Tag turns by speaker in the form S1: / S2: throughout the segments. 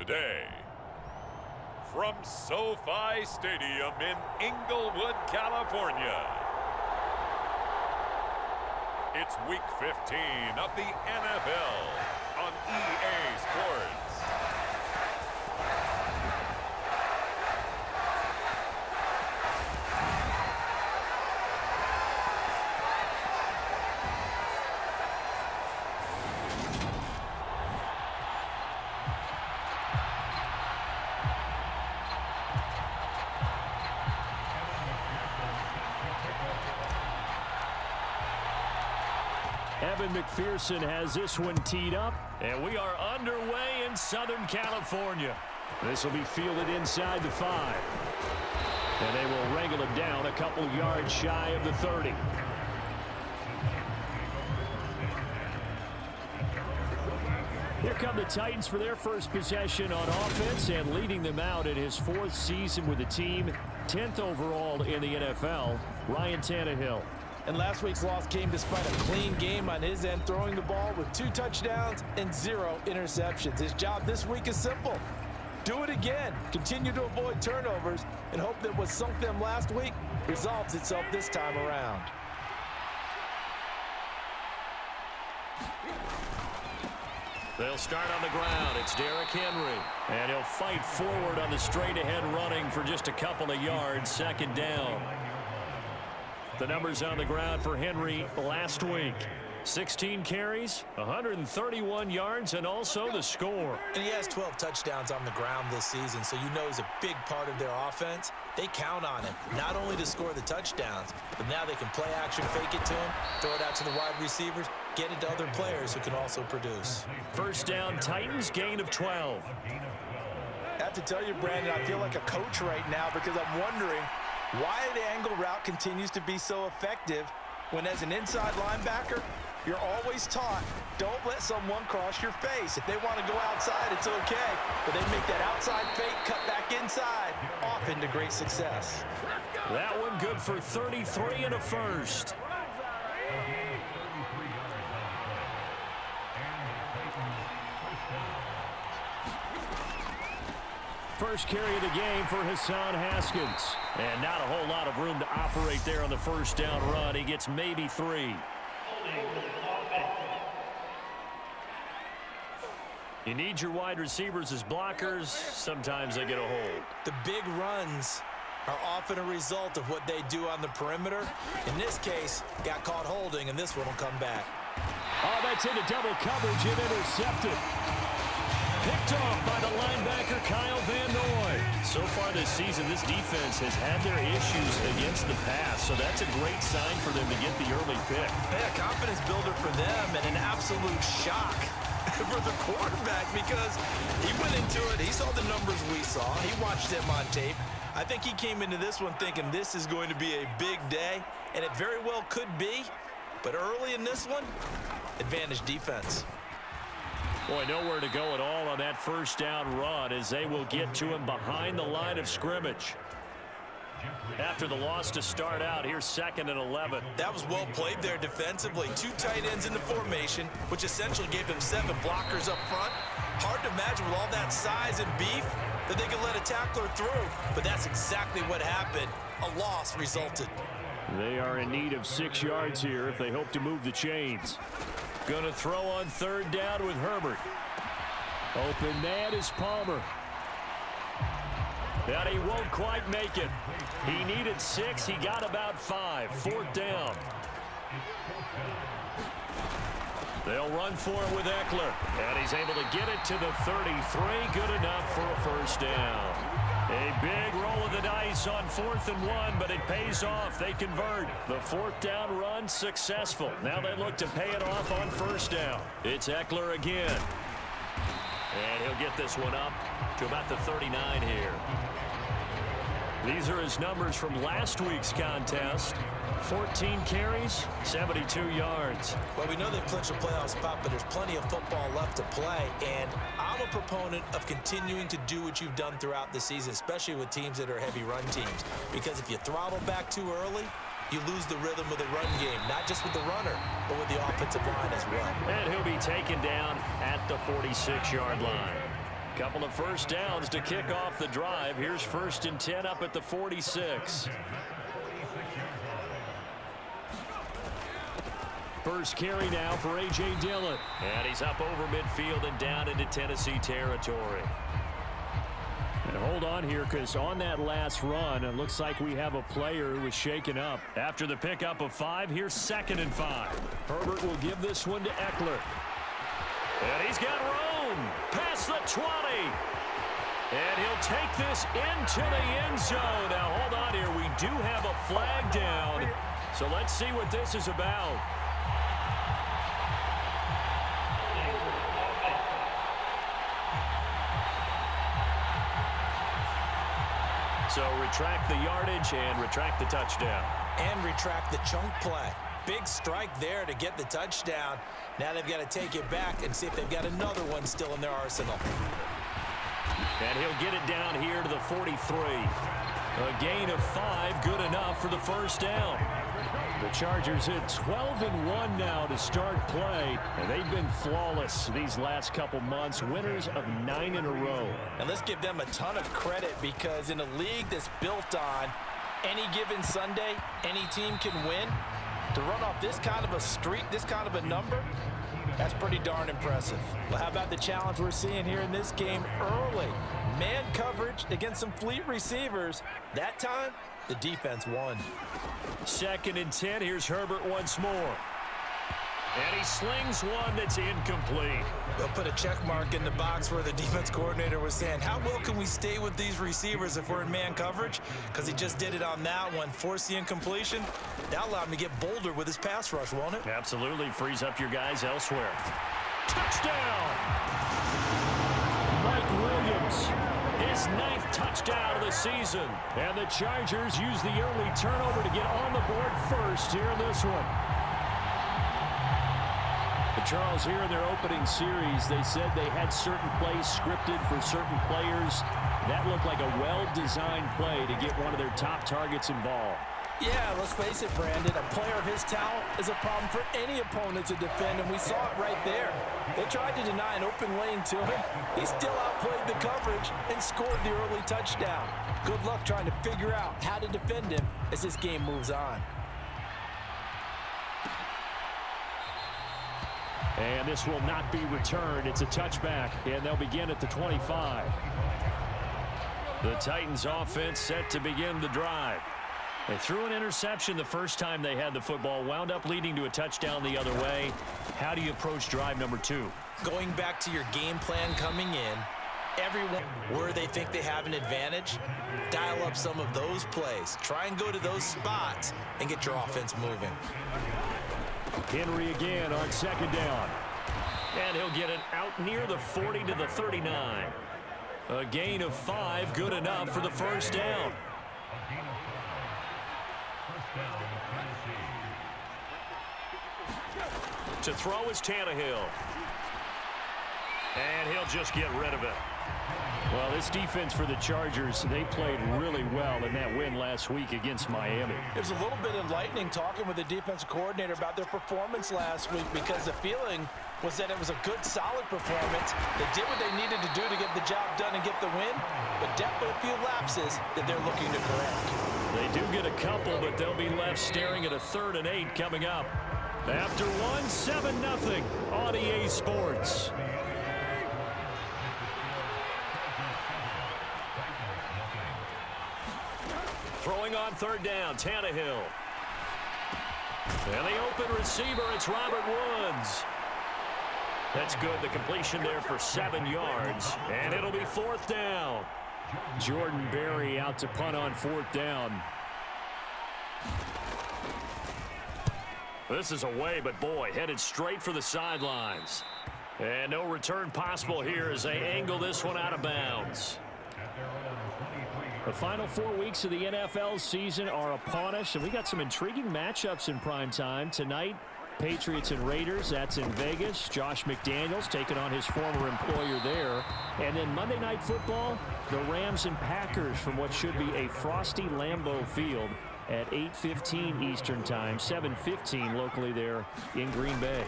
S1: day. From SoFi Stadium in Inglewood, California, it's Week 15 of the NFL on EA Sports.
S2: Evan McPherson has this one teed up, and we are underway in Southern California. This will be fielded inside the 5. And they will wrangle it down a couple yards shy of the 30. Here come the Titans for their first possession on offense, and leading them out in his 4th season with the team, 10th overall in the NFL, Ryan Tannehill.
S3: And last week's loss came despite a clean game on his end, throwing the ball with 2 touchdowns and 0 interceptions. His job this week is simple. Do it again. Continue to avoid turnovers and hope that what sunk them last week resolves itself this time around.
S2: They'll start on the ground. It's Derrick Henry. And he'll fight forward on the straight-ahead running for just a couple of yards. 2nd down. The numbers on the ground for Henry last week. 16 carries, 131 yards, and also the score.
S3: And he has 12 touchdowns on the ground this season, so you know he's a big part of their offense. They count on him, not only to score the touchdowns, but now they can play action, fake it to him, throw it out to the wide receivers, get it to other players who can also produce.
S2: 1st down, Titans, gain of 12.
S3: I have to tell you, Brandon, I feel like a coach right now because I'm wondering why the angle route continues to be so effective when, as an inside linebacker, you're always taught, don't let someone cross your face. If they want to go outside, it's okay. But they make that outside fake, cut back inside, off into great success.
S2: That one good for 33 and a first. First carry of the game for Hassan Haskins. And not a whole lot of room to operate there on the 1st down run. He gets maybe 3. You need your wide receivers as blockers. Sometimes they get a hold.
S3: The big runs are often a result of what they do on the perimeter. In this case, got caught holding, and this one will come back.
S2: Oh, that's into double coverage and intercepted. Picked off by the linebacker, Kyle Van Noy. So far this season, this defense has had their issues against the pass, so that's a great sign for them to get the early pick.
S3: Yeah, confidence builder for them and an absolute shock for the quarterback because he went into it. He saw the numbers we saw. He watched them on tape. I think he came into this one thinking this is going to be a big day, and it very well could be. But early in this one, advantage defense.
S2: Boy, nowhere to go at all on that 1st down run as they will get to him behind the line of scrimmage. After the loss to start out, here's 2nd and 11.
S3: That was well played there defensively. 2 tight ends in the formation, which essentially gave them 7 blockers up front. Hard to imagine with all that size and beef that they could let a tackler through, but that's exactly what happened. A loss resulted.
S2: They are in need of 6 yards here if they hope to move the chains. Going to throw on 3rd down with Herbert. Open man is Palmer. And he won't quite make it. He needed 6. He got about 5. 4th down. They'll run for it with Eckler. And he's able to get it to the 33. Good enough for a 1st down. A big roll of the dice on 4th and 1, but it pays off. They convert. The 4th down run successful. Now they look to pay it off on 1st down. It's Eckler again. And he'll get this one up to about the 39 here. These are his numbers from last week's contest. 14 carries, 72 yards.
S3: Well, we know they've clinched a playoff spot, but there's plenty of football left to play. And I'm a proponent of continuing to do what you've done throughout the season, especially with teams that are heavy run teams. Because if you throttle back too early, you lose the rhythm of the run game, not just with the runner, but with the offensive line as well.
S2: And he'll be taken down at the 46-yard line. Couple of first downs to kick off the drive. Here's 1st and 10 up at the 46. First carry now for A.J. Dillon. And he's up over midfield and down into Tennessee territory. And hold on here, because on that last run, it looks like we have a player who was shaken up. After the pickup of 5, here's 2nd and 5. Herbert will give this one to Eckler. And he's got room past the 20. And he'll take this into the end zone. Now, hold on here. We do have a flag down. So let's see what this is about. So retract the yardage and retract the touchdown.
S3: And retract the chunk play. Big strike there to get the touchdown. Now they've got to take it back and see if they've got another one still in their arsenal.
S2: And he'll get it down here to the 43. A gain of 5, good enough for the first down. The Chargers hit 12-1 now to start play, and they've been flawless these last couple months, winners of 9 in a row.
S3: And let's give them a ton of credit, because in a league that's built on any given Sunday, any team can win. To run off this kind of a streak, this kind of a number, that's pretty darn impressive. Well, how about the challenge we're seeing here in this game early? Man coverage against some fleet receivers. That time, the defense won.
S2: 2nd and 10. Here's Herbert once more. And he slings one that's incomplete.
S3: They'll put a check mark in the box where the defense coordinator was saying, how well can we stay with these receivers if we're in man coverage? Because he just did it on that one, forced the incompletion. That allowed him to get bolder with his pass rush, won't it?
S2: Absolutely. Frees up your guys elsewhere. Touchdown! Mike Williams. His 9th touchdown of the season. And the Chargers use the early turnover to get on the board first here in this one. But Charles, here in their opening series, they said they had certain plays scripted for certain players. That looked like a well-designed play to get one of their top targets involved.
S3: Yeah, let's face it, Brandon. A player of his talent is a problem for any opponent to defend, and we saw it right there. They tried to deny an open lane to him. He still outplayed the coverage and scored the early touchdown. Good luck trying to figure out how to defend him as this game moves on.
S2: And this will not be returned. It's a touchback, and they'll begin at the 25. The Titans offense set to begin the drive. They threw an interception the first time they had the football, wound up leading to a touchdown the other way. How do you approach drive number 2?
S3: Going back to your game plan coming in, everyone where they think they have an advantage, dial up some of those plays. Try and go to those spots and get your offense moving.
S2: Henry again on 2nd down. And he'll get it out near the 40 to the 39. A gain of 5, good enough for the first down. To throw is Tannehill. And he'll just get rid of it. Well, this defense for the Chargers, they played really well in that win last week against Miami.
S3: It was a little bit enlightening talking with the defensive coordinator about their performance last week, because the feeling was that it was a good, solid performance. They did what they needed to do to get the job done and get the win, but definitely a few lapses that they're looking to correct.
S2: They do get a couple, but they'll be left staring at a 3rd and 8 coming up. After 7-0 on EA Sports. Throwing on 3rd down, Tannehill. And the open receiver, it's Robert Woods. That's good. The completion there for 7 yards. And it'll be 4th down. Jordan Berry out to punt on 4th down. This is away, but boy, headed straight for the sidelines. And no return possible here as they angle this one out of bounds. The final 4 weeks of the NFL season are upon us, and we got some intriguing matchups in prime time. Tonight, Patriots and Raiders, that's in Vegas. Josh McDaniels taking on his former employer there. And then Monday Night Football, the Rams and Packers from what should be a frosty Lambeau Field at 8:15 Eastern Time, 7:15 locally there in Green Bay.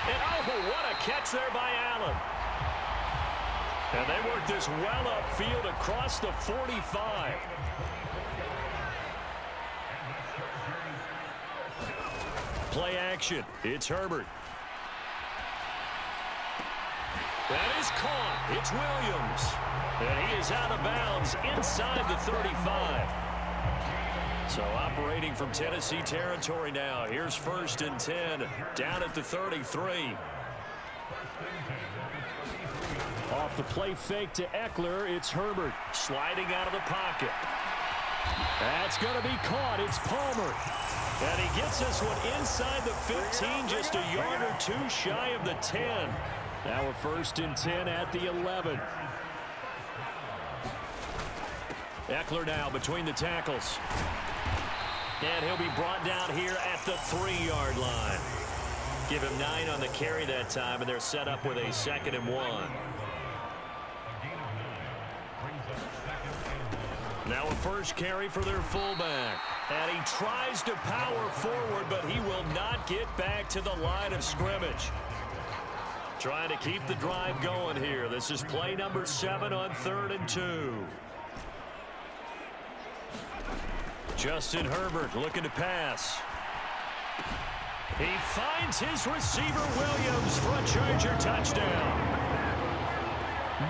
S2: And oh, what a catch there by Allen. And they work this well upfield across the 45. Play action. It's Herbert. That is caught. It's Williams. And he is out of bounds inside the 35. So operating from Tennessee territory now. Here's 1st and 10 down at the 33. Off the play fake to Eckler, it's Herbert sliding out of the pocket. That's going to be caught. It's Palmer. And he gets this one inside the 15, just a yard or two shy of the 10. Now a 1st and 10 at the 11. Eckler now between the tackles. And he'll be brought down here at the 3-yard line. Give him 9 on the carry that time, and they're set up with a 2nd and 1. Now a first carry for their fullback. And he tries to power forward, but he will not get back to the line of scrimmage. Trying to keep the drive going here. This is play number 7 on 3rd and 2. Justin Herbert looking to pass. He finds his receiver Williams for a Charger touchdown.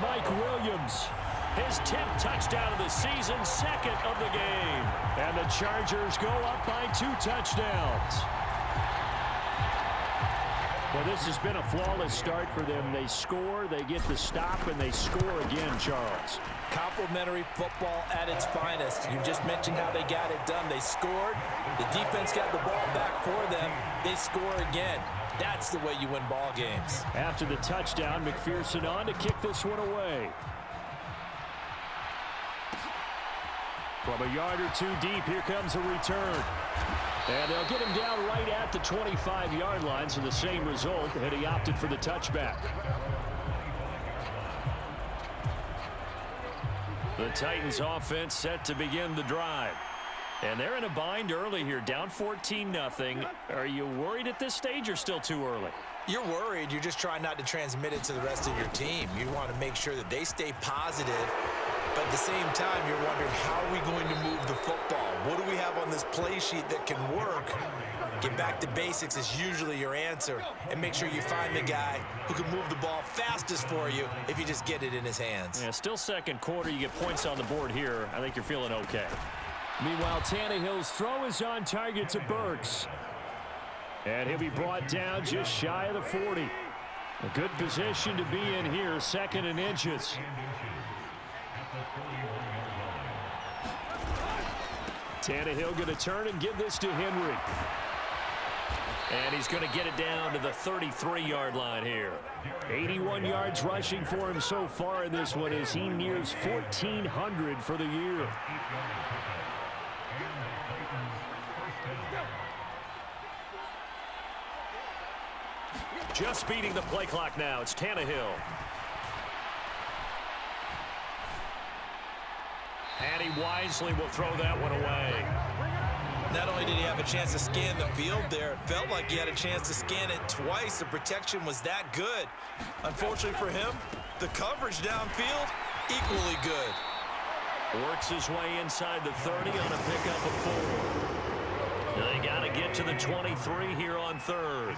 S2: Mike Williams, his 10th touchdown of the season, 2nd of the game. And the Chargers go up by 2 touchdowns. Well, this has been a flawless start for them. They score, they get the stop, and they score again, Charles.
S3: Complimentary football at its finest. You just mentioned how they got it done. They scored. The defense got the ball back for them. They score again. That's the way you win ball games.
S2: After the touchdown, McPherson on to kick this one away. From a yard or 2 deep, here comes a return. And they'll get him down right at the 25-yard line, so the same result, and he opted for the touchback. The Titans offense set to begin the drive. And they're in a bind early here, down 14-0. Are you worried at this stage or still too early?
S3: You're worried. You're just trying not to transmit it to the rest of your team. You want to make sure that they stay positive. But at the same time, you're wondering, how are we going to move the football? What do we have on this play sheet that can work? Get back to basics is usually your answer. And make sure you find the guy who can move the ball fastest for you if you just get it in his hands.
S2: Yeah, still 2nd quarter. You get points on the board here. I think you're feeling okay. Meanwhile, Tannehill's throw is on target to Burks. And he'll be brought down just shy of the 40. A good position to be in here, 2nd and inches. Tannehill going to turn and give this to Henry. And he's going to get it down to the 33-yard line here. 81 yards rushing for him so far in this one as he nears 1,400 for the year. Just beating the play clock now. It's Tannehill. And he wisely will throw that one away.
S3: Not only did he have a chance to scan the field there, it felt like he had a chance to scan it twice. The protection was that good. Unfortunately for him, the coverage downfield, equally good.
S2: Works his way inside the 30 on a pickup of 4. They got to get to the 23 here on 3rd.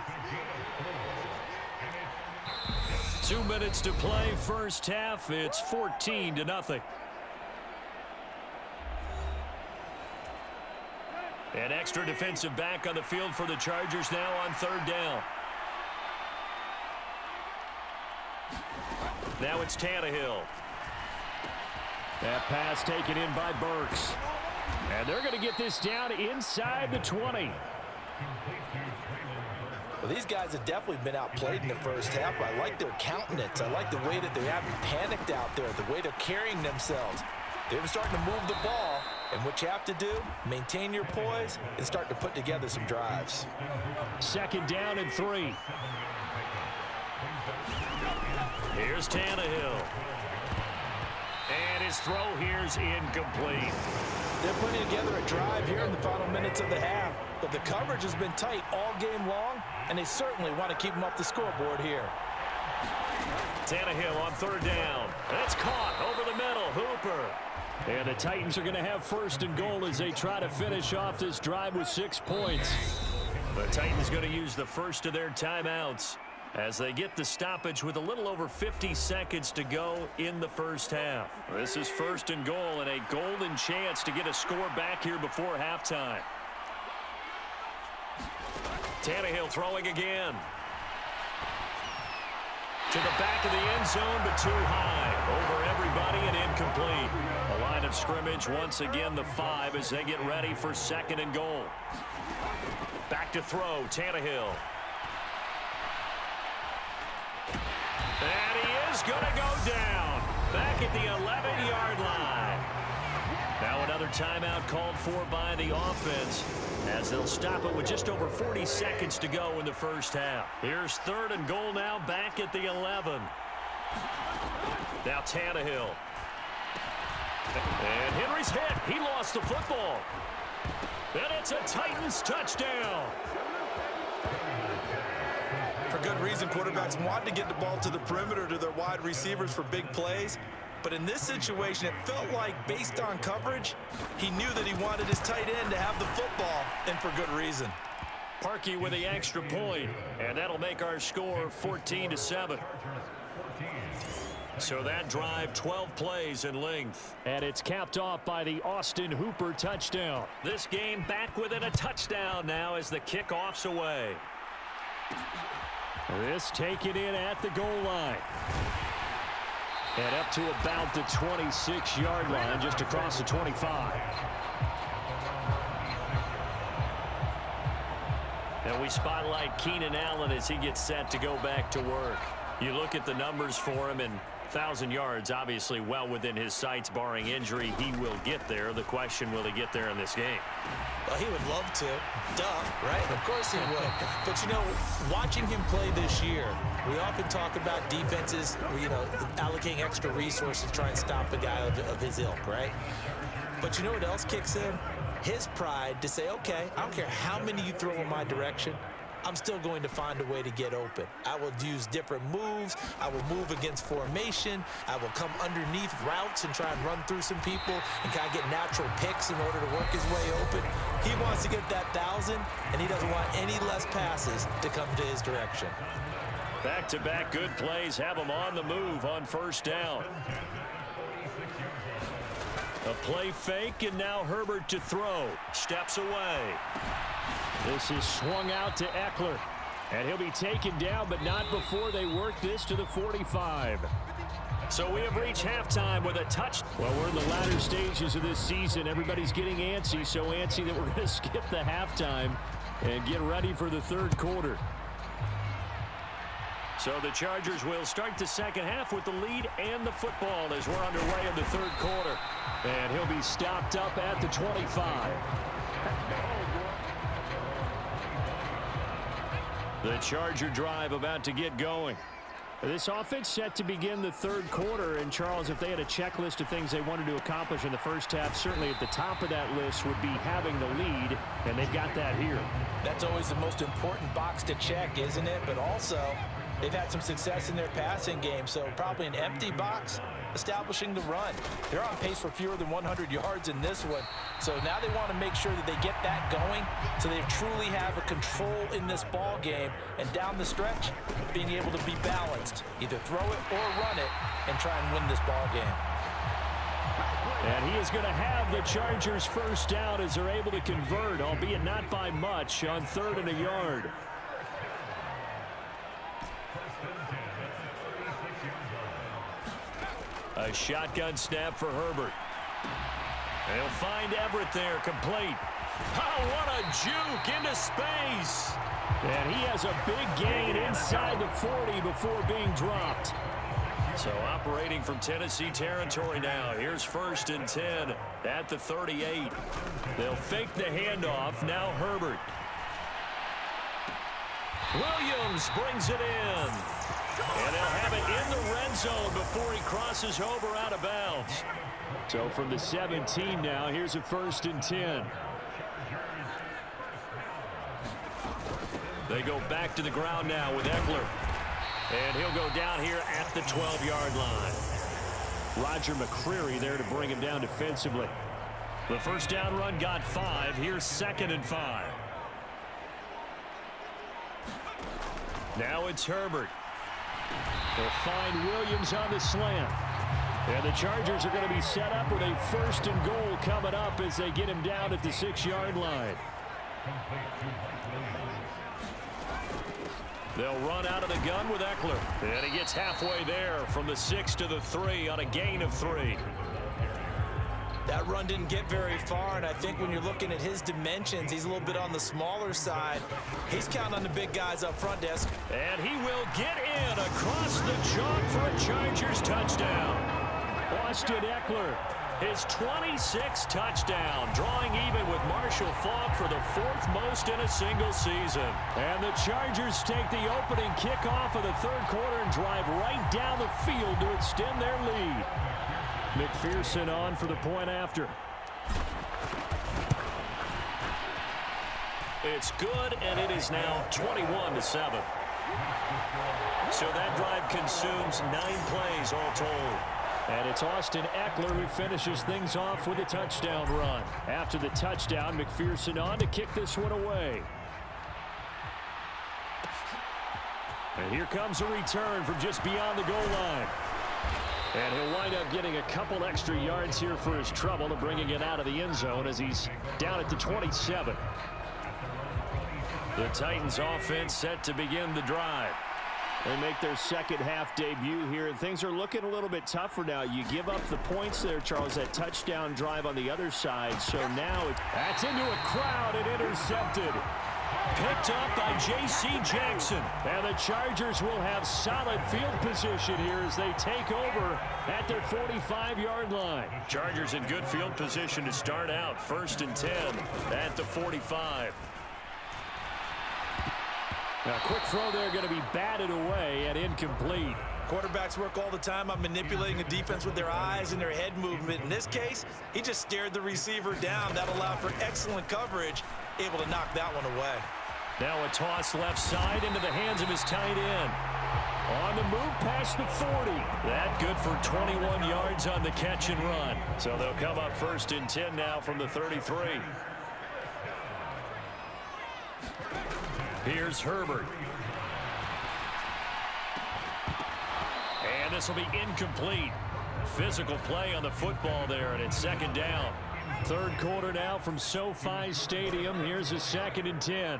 S2: 2 minutes to play, first half. It's 14-0. An extra defensive back on the field for the Chargers now on 3rd down. Now it's Tannehill. That pass taken in by Burks. And they're going to get this down inside the 20.
S3: Well, these guys have definitely been outplayed in the first half. I like their countenance. I like the way that they haven't panicked out there, the way they're carrying themselves. They're starting to move the ball. And what you have to do, maintain your poise and start to put together some drives.
S2: 2nd down and 3. Here's Tannehill. And his throw here's incomplete.
S3: They're putting together a drive here in the final minutes of the half. But the coverage has been tight all game long. and they certainly want to keep him up the scoreboard here.
S2: Tannehill on third down. That's caught over the middle. Hooper. And the Titans are going to have first and goal as they try to finish off this drive with 6 points. The Titans going to use the first of their timeouts as they get the stoppage with a little over 50 seconds to go in the first half. This is first and goal and a golden chance to get a score back here before halftime. Tannehill throwing again. To the back of the end zone, but too high. Over everybody and incomplete. A line of scrimmage, once again the 5 as they get ready for second and goal. Back to throw, Tannehill. And he is going to go down. Back at the 11-yard line. Now another timeout called for by the offense as they'll stop it with just over 40 seconds to go in the first half. Here's third and goal now back at the 11. Now Tannehill. And Henry's hit. He lost the football. And it's a Titans touchdown.
S3: For good reason, quarterbacks want to get the ball to the perimeter to their wide receivers for big plays. But in this situation, it felt like, based on coverage, he knew that he wanted his tight end to have the football, and for good reason.
S2: Parkey with the extra point, and that'll make our score 14-7. So that drive, 12 plays in length. And it's capped off by the Austin Hooper touchdown. This game back within a touchdown now as the kickoff's away. This taken in at the goal line. And up to about the 26-yard line, just across the 25. And we spotlight Keenan Allen as he gets set to go back to work. You look at the numbers for him, and 1,000 yards, obviously well within his sights, barring injury. He will get there. The question, will he get there in this game?
S3: Well, he would love to. Duh, right? Of course he would. But, you know, watching him play this year, we often talk about defenses, you know, allocating extra resources to try and stop a guy of his ilk, right? But you know what else kicks in? His pride to say, okay, I don't care how many you throw in my direction, I'm still going to find a way to get open. I will use different moves. I will move against formation. I will come underneath routes and try and run through some people and kind of get natural picks in order to work his way open. He wants to get that 1,000, and he doesn't want any less passes to come to his direction.
S2: Back-to-back good plays have him on the move on first down. A play fake, and now Herbert to throw. Steps away. This is swung out to Eckler. And he'll be taken down, but not before they work this to the 45. So we have reached halftime with a touch. Well, we're in the latter stages of this season. Everybody's getting antsy, so antsy that we're going to skip the halftime and get ready for the third quarter. So the Chargers will start the second half with the lead and the football as we're underway in the third quarter. And he'll be stopped up at the 25. The Charger drive about to get going. This offense set to begin the third quarter. And, Charles, if they had a checklist of things they wanted to accomplish in the first half, certainly at the top of that list would be having the lead, and they've got that here. That's always the most important box to check, isn't it? But also, they've had some success in their passing game, so probably an empty box establishing the run. They're on pace for fewer than 100 yards in this one, so now they want to make sure that they get that going so they truly have a control in this ball game, and down the stretch, being able to be balanced, either throw it or run it, and try and win this ball game. And he is going to have the Chargers first down as they're able to convert, albeit not by much, on 3rd and a yard. A shotgun snap for Herbert. They'll find Everett there, complete. Oh, what a juke into space. And he has a big gain inside the 40 before being dropped. So operating from Tennessee territory now. Here's 1st and 10 at the 38. They'll fake the handoff. Now Herbert. Williams brings it in. And they'll have it in the red zone before he crosses over out of bounds. So from the 17 now, here's a 1st and 10. They go back to the ground now with Eckler. And he'll go down here at the 12-yard line. Roger McCreary there to bring him down defensively. The first down run got 5. Here's 2nd and 5. Now it's Herbert. They'll find Williams on the slant. And the Chargers are going to be set up with a 1st and goal coming up as they get him down at the 6-yard line. They'll run out of the gun with Eckler. And he gets halfway there from the 6 to the 3 on a gain of 3.
S3: That run didn't get very far, and I think when you're looking at his dimensions, he's a little bit on the smaller side. He's counting on the big guys up front, Desk.
S2: And he will get in across the chalk for a Chargers touchdown. Austin Eckler, his 26th touchdown, drawing even with Marshall Faulk for the 4th most in a single season. And the Chargers take the opening kickoff of the 3rd quarter and drive right down the field to extend their lead. McPherson on for the point after. It's good, and it is now 21-7. So that drive consumes 9 plays all told. And it's Austin Eckler who finishes things off with a touchdown run. After the touchdown, McPherson on to kick this one away. And here comes a return from just beyond the goal line. And he'll wind up getting a couple extra yards here for his trouble to bringing it out of the end zone as he's down at the 27. The Titans offense set to begin the drive. They make their second half debut here, and things are looking a little bit tougher now. You give up the points there, Charles, that touchdown drive on the other side. So now that's into a crowd and intercepted. Picked up by J.C. Jackson. And the Chargers will have solid field position here as they take over at their 45-yard line. Chargers in good field position to start out. 1st and 10 at the 45. Now, quick throw there going to be batted away and incomplete.
S3: Quarterbacks work all the time on manipulating the defense with their eyes and their head movement. In this case, he just stared the receiver down. That allowed for excellent coverage, able to knock that one away.
S2: Now a toss left side into the hands of his tight end. On the move past the 40. That good for 21 yards on the catch and run. So they'll come up 1st and 10 now from the 33. Here's Herbert. And this will be incomplete. Physical play on the football there, and it's 2nd down. 3rd quarter now from SoFi Stadium. Here's a 2nd and 10.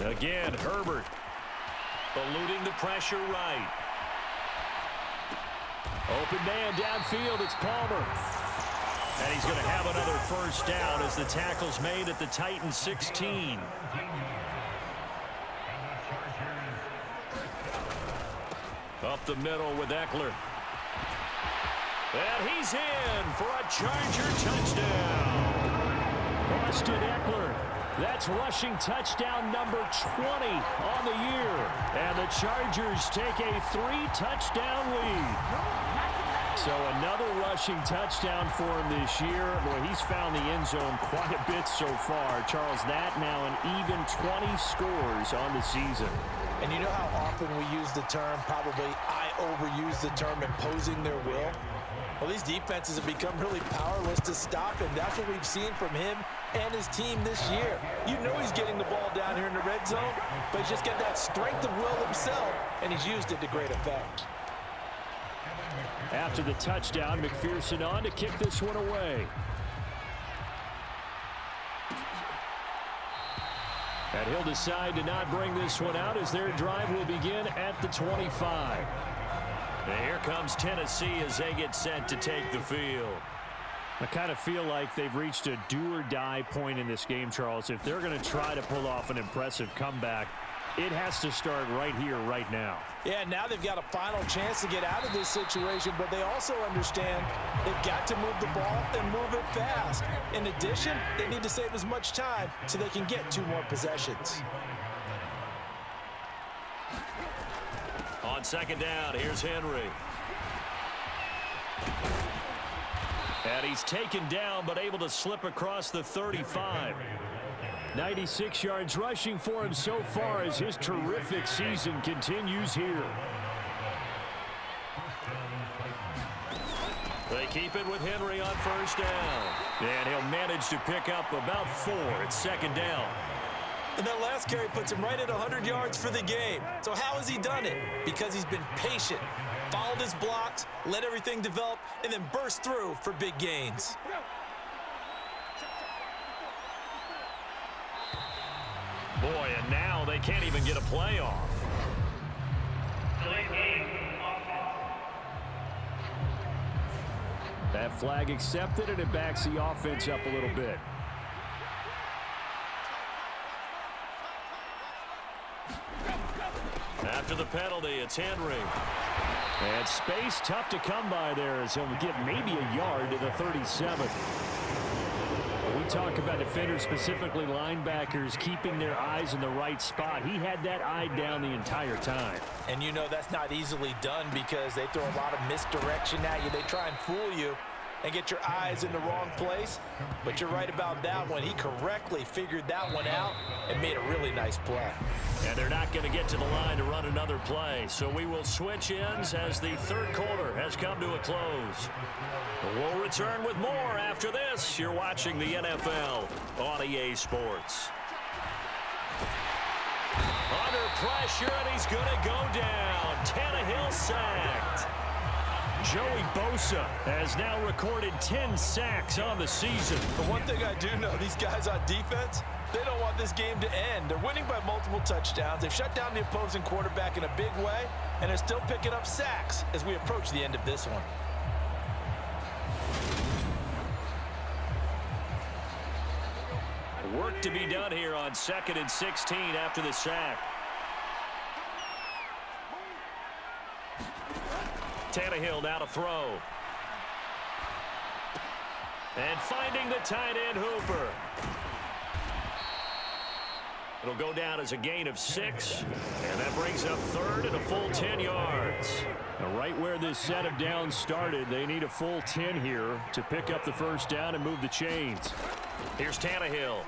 S2: Again, Herbert eluding the pressure right. Open man downfield. It's Palmer. And he's going to have another 1st down as the tackle's made at the Titans 16. Up the middle with Eckler. And he's in for a Charger touchdown. Austin Eckler. That's rushing touchdown number 20 on the year. And the Chargers take a 3-touchdown lead. So another rushing touchdown for him this year. Boy, he's found the end zone quite a bit so far. Charles, that now an even 20 scores on the season.
S3: And you know how often we use the term, probably I overuse the term, imposing their will? Well, these defenses have become really powerless to stop him. That's what we've seen from him and his team this year. You know he's getting the ball down here in the red zone, but he's just got that strength of will himself, and he's used it to great effect.
S2: After the touchdown, McPherson on to kick this one away. And he'll decide to not bring this one out as their drive will begin at the 25. And here comes Tennessee as they get set to take the field. I kind of feel like they've reached a do-or-die point in this game, Charles. If they're going to try to pull off an impressive comeback, it has to start right here, right now.
S3: Yeah, now they've got a final chance to get out of this situation, but they also understand they've got to move the ball and move it fast. In addition, they need to save as much time so they can get 2 more possessions.
S2: On 2nd down, here's Henry. And he's taken down but able to slip across the 35. 96 yards rushing for him so far as his terrific season continues here. They keep it with Henry on first down. And he'll manage to pick up about 4 at second down.
S3: And that last carry puts him right at 100 yards for the game. So how has he done it? Because he's been patient, followed his blocks, let everything develop, and then burst through for big gains.
S2: Boy, and now they can't even get a play off. That flag accepted, and it backs the offense up a little bit. After the penalty, it's Henry. And space tough to come by there as he'll get maybe a yard to the 37. We talk about defenders, specifically linebackers, keeping their eyes in the right spot. He had that eye down the entire time.
S3: And you know that's not easily done because they throw a lot of misdirection at you. They try and fool you and get your eyes in the wrong place. But you're right about that one. He correctly figured that one out and made a really nice play.
S2: And they're not going to get to the line to run another play. So we will switch ends as the third quarter has come to a close. We'll return with more after this. You're watching the NFL on EA Sports. Under pressure, and he's going to go down. Tannehill sacked. Joey Bosa has now recorded 10 sacks on the season.
S3: The one thing I do know, these guys on defense, they don't want this game to end. They're winning by multiple touchdowns. They've shut down the opposing quarterback in a big way, and they're still picking up sacks as we approach the end of this one.
S2: Work to be done here on 2nd and 16 after the sack. Tannehill now to throw. And finding the tight end Hooper. It'll go down as a gain of 6. And that brings up third and a full 10 yards. Now right where this set of downs started, they need a full 10 here to pick up the first down and move the chains. Here's Tannehill.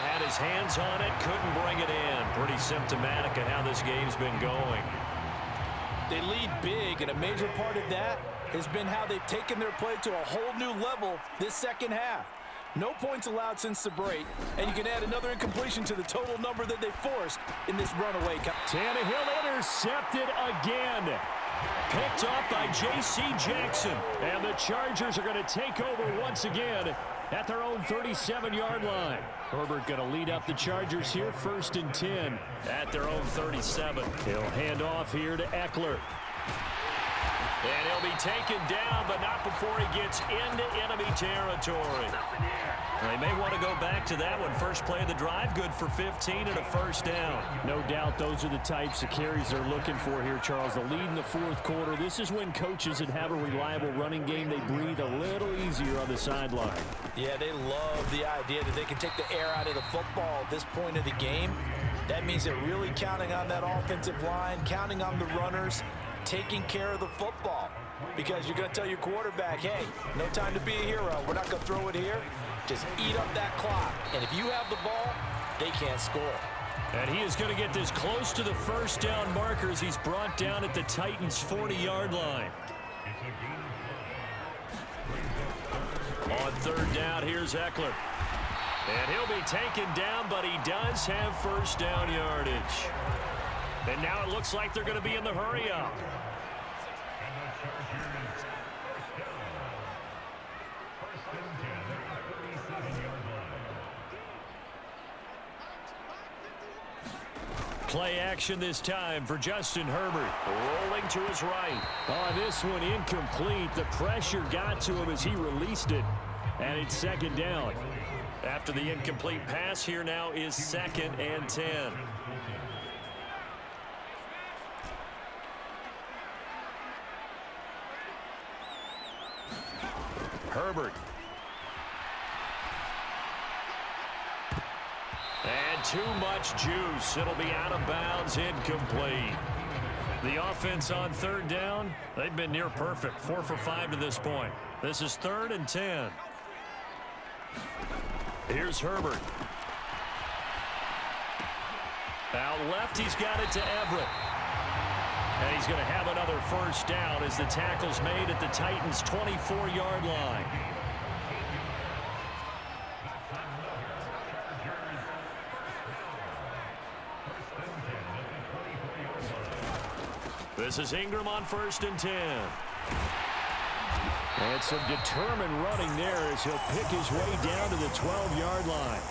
S2: Had his hands on it, couldn't bring it in. Pretty symptomatic of how this game's been going.
S3: They lead big, and a major part of that has been how they've taken their play to a whole new level this second half. No points allowed since the break, and you can add another incompletion to the total number that they forced in this runaway.
S2: Tannehill intercepted again. Picked off by J.C. Jackson. And the Chargers are going to take over once again at their own 37-yard line. Herbert going to lead up the Chargers here, 1st and 10 at their own 37. He'll hand off here to Eckler. And he'll be taken down, but not before he gets into enemy territory. They may want to go back to that one. First play of the drive, good for 15 and a first down. No doubt those are the types of carries they're looking for here, Charles. The lead in the fourth quarter. This is when coaches that have a reliable running game, they breathe a little easier on the sideline.
S3: Yeah, they love the idea that they can take the air out of the football at this point of the game. That means they're really counting on that offensive line, counting on the runners, taking care of the football. Because you're going to tell your quarterback, hey, no time to be a hero. We're not going to throw it here. Just eat up that clock. And if you have the ball, they can't score.
S2: And he is going to get this close to the first down markers. He's brought down at the Titans' 40-yard line. On third down, here's Eckler. And he'll be taken down, but he does have first down yardage. And now it looks like they're going to be in the hurry-up. Play action this time for Justin Herbert. Rolling to his right. On this one, incomplete. The pressure got to him as he released it. And it's second down. After the incomplete pass, here now is 2nd and 10. Herbert. And too much juice. It'll be out of bounds, incomplete. The offense on third down, they've been near perfect. 4 for 5 to this point. This is 3rd and 10. Here's Herbert. Out left, he's got it to Everett. And he's going to have another first down as the tackle's made at the Titans' 24-yard line. This is Ingram on 1st and 10. And some determined running there as he'll pick his way down to the 12-yard line.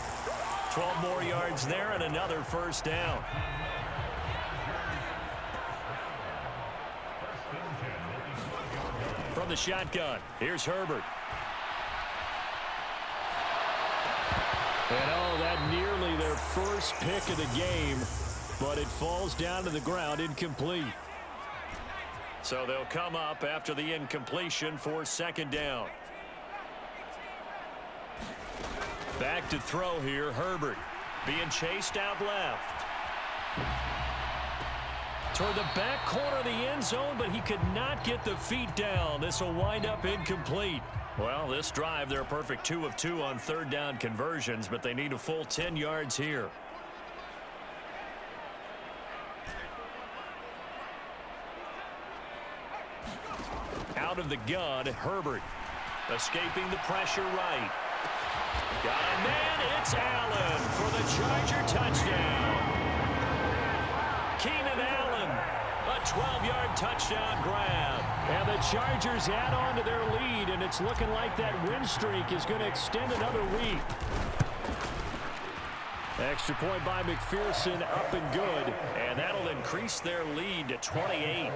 S2: 12 more yards there and another first down. From the shotgun, here's Herbert. And oh, that nearly their first pick of the game, but it falls down to the ground incomplete. So they'll come up after the incompletion for 2nd down. Back to throw here, Herbert. Being chased out left. Toward the back corner of the end zone, but he could not get the feet down. This will wind up incomplete. Well, this drive, they're a perfect 2 of 2 on 3rd down conversions, but they need a full 10 yards here. Out of the gun, Herbert. Escaping the pressure right. Got a man, it's Allen for the Charger touchdown. Keenan Allen, a 12-yard touchdown grab. And the Chargers add on to their lead, and it's looking like that win streak is going to extend another week. Extra point by McPherson, up and good. And that'll increase their lead to 28.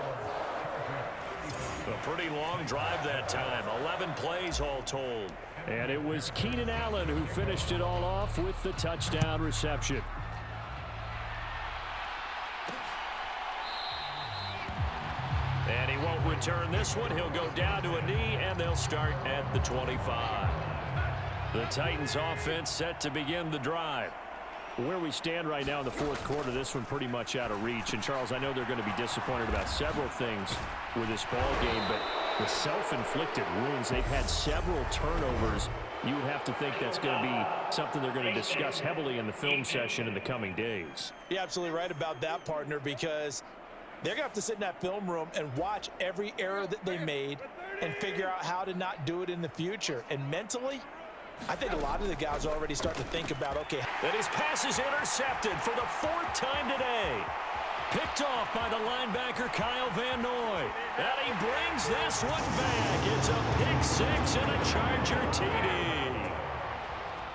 S2: A pretty long drive that time. 11 plays all told. And it was Keenan Allen who finished it all off with the touchdown reception. And he won't return this one. He'll go down to a knee, and they'll start at the 25. The Titans offense set to begin the drive. Where we stand right now in the 4th quarter, this one pretty much out of reach. And, Charles, I know they're going to be disappointed about several things with this ball game, but the self-inflicted wounds, they've had several turnovers. You would have to think that's going to be something they're going to discuss heavily in the film session in the coming days.
S3: You're absolutely right about that, partner, because they're going to have to sit in that film room and watch every error that they made and figure out how to not do it in the future. And mentally, I think a lot of the guys are already starting to think about, okay.
S2: And his pass is intercepted for the 4th time today. Picked off by the linebacker, Kyle Van Noy. And he brings this one back. It's a pick 6 and a Charger TD.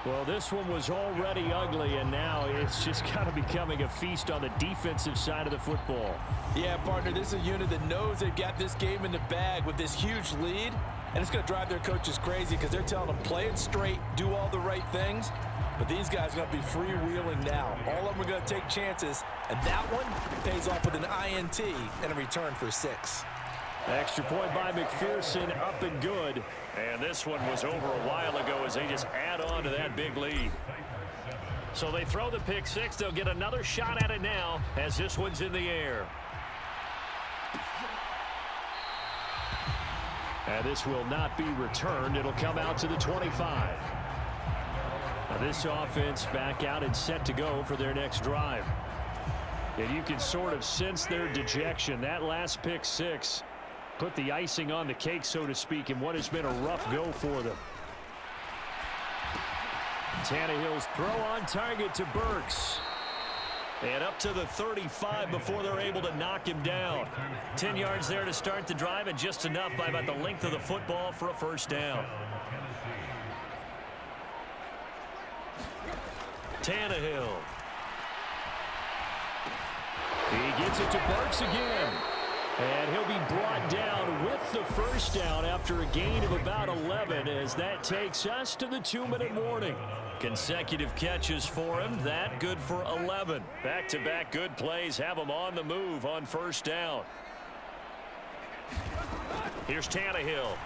S2: Well, this one was already ugly, and now it's just kind of becoming a feast on the defensive side of the football.
S3: Yeah, partner, this is a unit that knows they've got this game in the bag with this huge lead. And it's going to drive their coaches crazy because they're telling them, play it straight, do all the right things. But these guys are going to be freewheeling now. All of them are going to take chances. And that one pays off with an INT and a return for 6.
S2: Extra point by McPherson, up and good. And this one was over a while ago as they just add on to that big lead. So they throw the pick 6. They'll get another shot at it now as this one's in the air. And this will not be returned. It'll come out to the 25. Now this offense back out and set to go for their next drive. And you can sort of sense their dejection. That last pick 6 put the icing on the cake, so to speak, in what has been a rough go for them. Tannehill's throw on target to Burks. And up to the 35 before they're able to knock him down. 10 yards there to start the drive, and just enough by about the length of the football for a first down. Tannehill. He gets it to Burks again. And he'll be brought down with the first down after a gain of about 11 as that takes us to the 2-minute warning. Consecutive catches for him. That good for 11. Back-to-back good plays have him on the move on first down. Here's Tannehill.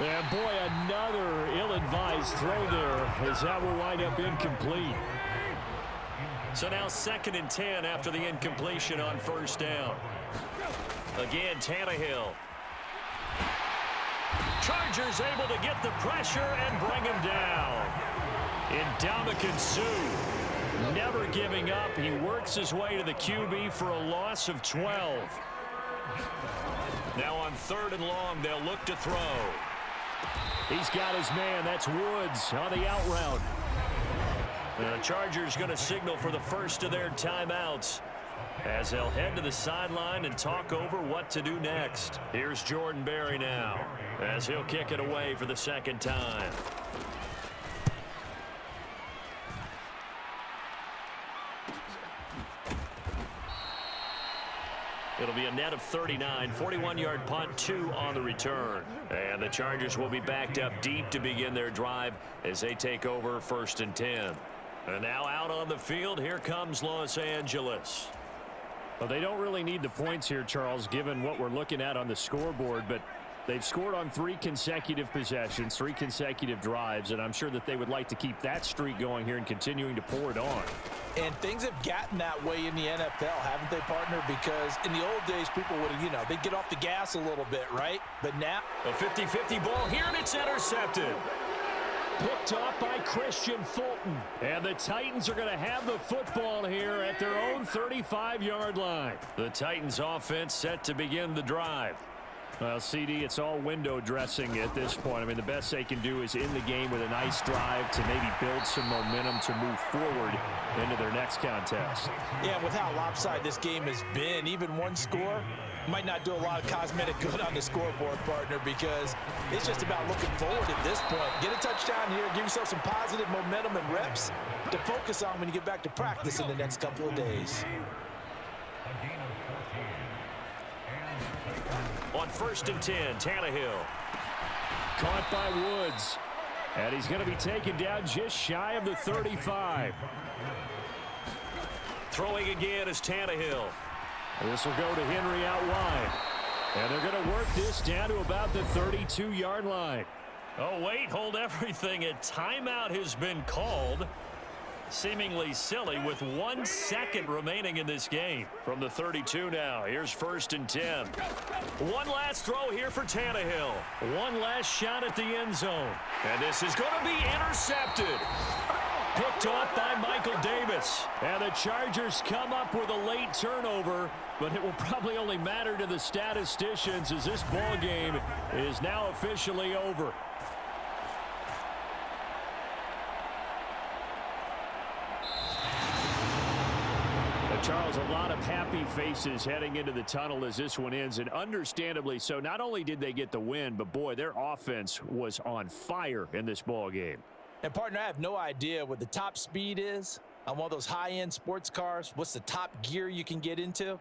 S2: And boy, another ill-advised throw there as that will wind up incomplete. So now 2nd and 10 after the incompletion on first down. Again, Tannehill. Chargers able to get the pressure and bring him down. Ndamukong Suh, never giving up. He works his way to the QB for a loss of 12. Now on 3rd and long, they'll look to throw. He's got his man. That's Woods on the out route. The Chargers going to signal for the first of their timeouts as they'll head to the sideline and talk over what to do next. Here's Jordan Berry now as he'll kick it away for the 2nd time. It'll be a net of 39, 41-yard punt, 2 on the return. And the Chargers will be backed up deep to begin their drive as they take over 1st and 10. And now out on the field, here comes Los Angeles.
S4: Well, they don't really need the points here, Charles, given what we're looking at on the scoreboard, but they've scored on 3 consecutive possessions, 3 consecutive drives, and I'm sure that they would like to keep that streak going here and continuing to pour it on.
S3: And things have gotten that way in the NFL, haven't they, partner? Because in the old days, people would, they'd get off the gas a little bit, right? But now,
S2: a 50-50 ball here, and it's intercepted.
S4: Picked off by Christian Fulton. And the Titans are going to have the football here at their own 35-yard line.
S2: The Titans offense set to begin the drive.
S4: Well, CD, it's all window dressing at this point. I mean, the best they can do is in the game with a nice drive to maybe build some momentum to move forward into their next contest.
S3: Yeah, with how lopsided this game has been, even one score might not do a lot of cosmetic good on the scoreboard, partner, because it's just about looking forward at this point. Get a touchdown here, give yourself some positive momentum and reps to focus on when you get back to practice in the next couple of days.
S2: On 1st and 10, Tannehill.
S4: Caught by Woods. And he's going to be taken down just shy of the 35.
S2: Throwing again is Tannehill.
S4: This will go to Henry out wide. And they're going to work this down to about the 32-yard line.
S2: Oh, wait, hold everything. A timeout has been called. Seemingly silly with 1 second remaining in this game. From the 32 now, here's 1st and 10. One last throw here for Tannehill. One last shot at the end zone. And this is going to be intercepted.
S4: Picked off by Michael Davis. And the Chargers come up with a late turnover, but it will probably only matter to the statisticians as this ball game is now officially over. Charles, a lot of happy faces heading into the tunnel as this one ends, and understandably so. Not only did they get the win, but boy, their offense was on fire in this ball game.
S3: And partner, I have no idea what the top speed is on one of those high-end sports cars. What's the top gear you can get into?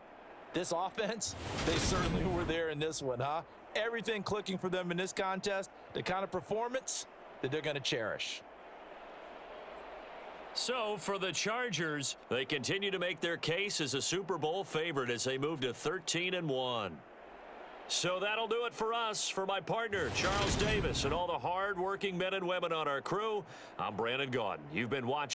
S3: This offense, they certainly were there in this one, huh? Everything clicking for them in this contest, the kind of performance that they're going to cherish.
S2: So for the Chargers, they continue to make their case as a Super Bowl favorite as they move to 13-1. So that'll do it for us. For my partner, Charles Davis, and all the hard-working men and women on our crew, I'm Brandon Gaudin. You've been watching.